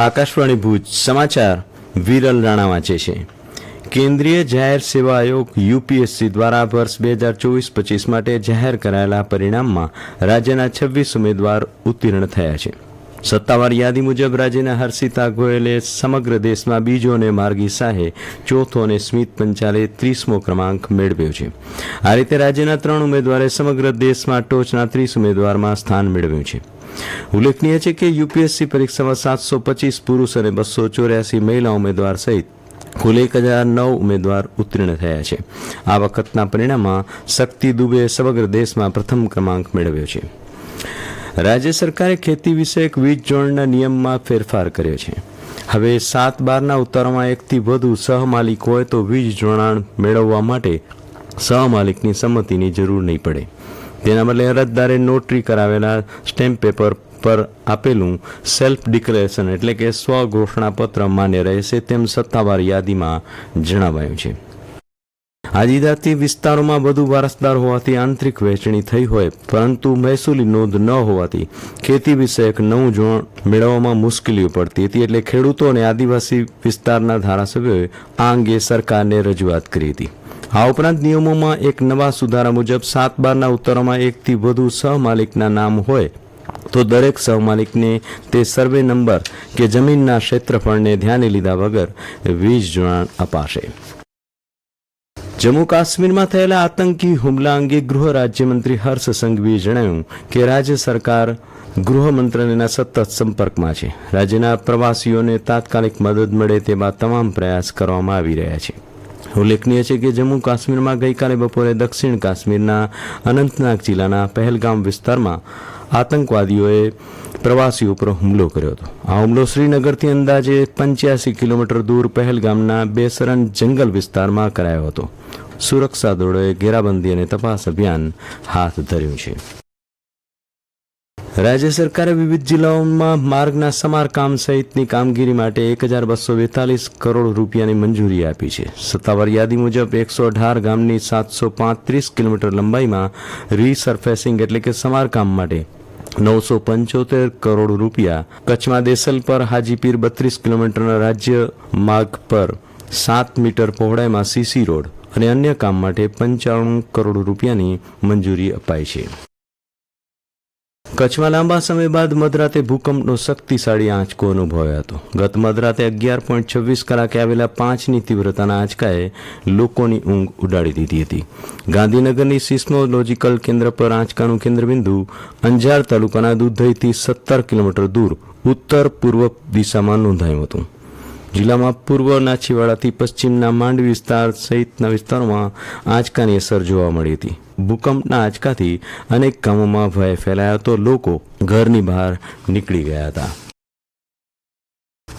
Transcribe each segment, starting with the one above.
આકાશવાણી ભુજ સમાચાર વિરલ રાણા વાંચે છે। કેન્દ્રીય જાહેર સેવા આયોગ યુપીએસસી દ્વારા વર્ષ 2024-25 માટે જાહેર કરાયેલા પરિણામમાં રાજ્યના 26 ઉમેદવાર ઉત્તીર્ણ થયા છે। સત્તાવાર યાદી મુજબ રાજ્યના હર્ષિતા ગોયલે સમગ્ર દેશમાં બીજો અને માર્ગી શાહે ચોથો અને સ્મિત પંચાલે 30મો ક્રમાંક મેળવ્યો છે। આ રીતે રાજ્યના 3 ઉમેદવારે સમગ્ર દેશમાં ટોચના 30 ઉમેદવારમાં સ્થાન મેળવ્યું છે। ઉલ્લેખનીય છે કે યુપીએસસી પરીક્ષામાં 725 પુરુષ અને 284 મહિલા ઉમેદવાર સહિત કુલ 1009 ઉમેદવાર ઉત્તીર્ણ થયા છે। આ વખતના પરિણામમાં શક્તિ દુબે સમગ્ર દેશમાં પ્રથમ ક્રમાંક મેળવ્યો છે। રાજ્ય સરકારે ખેતી વિષયક વીજ જોડણના નિયમમાં ફેરફાર કર્યો છે। હવે 7/12ના ઉતારામાં એકથી વધુ સહમાલિક હોય તો વીજ જોડાણ મેળવવા માટે સહમાલિકની સંમતિની જરૂર નહીં પડે। તેના બદલે અરજદારે નોટરી કરાવેલા સ્ટેમ્પ પેપર પર આપેલું સેલ્ફ ડિક્લેરેશન એટલે કે સ્વઘોષણાપત્ર માન્ય રહેશે તેમ સત્તાવાર યાદીમાં જણાવાયું છે। આદિજાતિ વિસ્તારોમાં વધુ વારસદાર હોવાથી આંતરિક વહેંચણી થઈ હોય પરંતુ મહેસૂલી નોંધ ન હોવાથી ખેતી વિષયક નવું જોડાણ મેળવવામાં મુશ્કેલીઓ પડતી હતી, એટલે ખેડૂતો અને આદિવાસી વિસ્તારના ધારાસભ્યોએ આ અંગે સરકારને રજૂઆત કરી હતી। આ ઉપરાંત નિયમોમાં એક નવા સુધારા મુજબ 7/12ના ઉત્તરોમાં એકથી વધુ સહમાલિકના નામ હોય તો દરેક સહમાલિકને તે સર્વે નંબર કે જમીનના ક્ષેત્રફળને ધ્યાને લીધા વગર વીજ જોડાણ અપાશે। જમ્મુ કાશ્મીરમાં થયેલા આતંકી હુમલા અંગે ગૃહ રાજ્યમંત્રી હર્ષ સંઘવીએ જણાવ્યું કે રાજ્ય સરકાર ગૃહ મંત્રાલયના સતત સંપર્કમાં છે। રાજ્યના પ્રવાસીઓને તાત્કાલિક મદદ મળે તેવા તમામ પ્રયાસ કરવામાં આવી રહ્યા છે। ઉલ્લેખનીય છે કે જમ્મુ કાશ્મીરમાં ગઈકાલે બપોરે દક્ષિણ કાશ્મીરના અનંતનાગ જિલ્લાના પહેલગામ વિસ્તારમાં આતંકવાદીઓએ પ્રવાસીઓ પર હુમલો કર્યો હતો। આ હુમલો શ્રીનગરથી અંદાજે 85 કિલોમીટર દૂર પહેલગામના બેસરન જંગલ વિસ્તારમાં કરાયો હતો। સુરક્ષા દળોએ ઘેરાબંધી અને તપાસ અભિયાન હાથ ધર્યું છે। રાજ્ય સરકારે વિવિધ જિલ્લાઓમાં માર્ગના સમારકામ સહિતની કામગીરી માટે 1242 કરોડ રૂપિયાની મંજૂરી આપી છે। સત્તાવાર યાદી મુજબ 118 ગામની 735 કિલોમીટર લંબાઈમાં રીસર્ફેસિંગ એટલે કે સમારકામ માટે 975 કરોડ રૂપિયા, કચ્છમાં દેસલપર હાજીપીર 32 કિલોમીટરના રાજ્ય માર્ગ પર 7 મીટર પહોળાઈમાં સીસી રોડ અને અન્ય કામ માટે 95 કરોડ રૂપિયાની મંજૂરી અપાઈ છે। કચ્છમાં લાંબા સમય બાદ મધરાતે ભૂકંપનો શક્તિશાળી આંચકો અનુભવાયો હતો। ગત મધરાતે 11.26 કલાકે આવેલા 5ની તીવ્રતાના આંચકાએ લોકોની ઊંઘ ઉડાડી દીધી હતી। ગાંધીનગરની સિસ્મોલોજીકલ કેન્દ્ર પર આંચકાનું કેન્દ્રબિંદુ અંજાર તાલુકાના દુધઈથી 17 કિલોમીટર દૂર ઉત્તર પૂર્વ દિશામાં નોંધાયું હતું। જિલ્લામાં પૂર્વના છેવાડાથી પશ્ચિમના માંડવી વિસ્તાર સહિતના વિસ્તારોમાં આંચકાની અસર જોવા મળી હતી। ભૂકંપના આંચકાથી અનેક ગામોમાં ભય ફેલાયો તો લોકો ઘરની બહાર નીકળી ગયા હતા।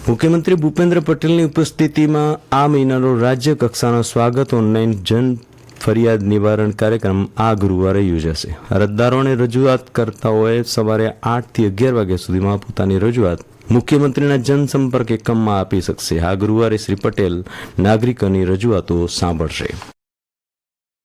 મુખ્યમંત્રી ભૂપેન્દ્ર પટેલની ઉપસ્થિતિમાં આ મહિનાનો રાજ્ય કક્ષાનો સ્વાગત ઓનલાઈન જન ફરિયાદ નિવારણ કાર્યક્રમ આ ગુરુવારે યોજાશે। અરજદારો અને રજૂઆતકર્તાઓએ સવારે 8 થી 11 વાગ્યા સુધીમાં પોતાની રજૂઆત મુખ્યમંત્રીના જનસંપર્ક એકમમાં આપી શકશે। આ ગુરુવારે શ્રી પટેલ નાગરિકોની રજૂઆતો સાંભળશે।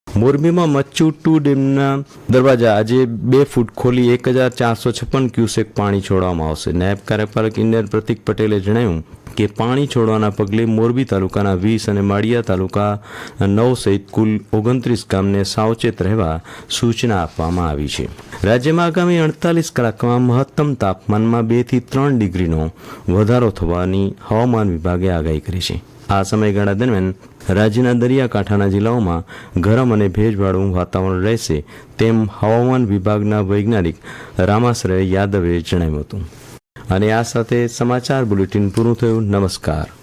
મોરબીમાં મચ્છુ 2 ડેમના દરવાજા આજે 2 ફૂટ ખોલી 1456 ક્યુસેક પાણી છોડવામાં આવશે। નાયબ કાર્યપાલક ઇજનેર પ્રતિક પટેલે જણાવ્યું કે પાણી છોડવાના પગલે મોરબી તાલુકાના 20 અને માળિયા તાલુકા 9 સહિત કુલ 29 ગામને સાવચેત રહેવા સૂચના આપવામાં આવી છે। રાજ્યમાં આગામી 48 કલાકમાં મહત્તમ તાપમાનમાં 2 થી 3 ડિગ્રીનો વધારો થવાની હવામાન વિભાગે આગાહી કરી છે। આ સમયગાળા દરમિયાન રાજ્યના દરિયાકાંઠાના જિલ્લાઓમાં ગરમ અને ભેજવાળું વાતાવરણ રહેશે તેમ હવામાન વિભાગના વૈજ્ઞાનિક રામાશ્રય યાદવે જણાવ્યું હતું। અને આ સાથે સમાચાર બુલેટિન પૂરું થયું। નમસ્કાર।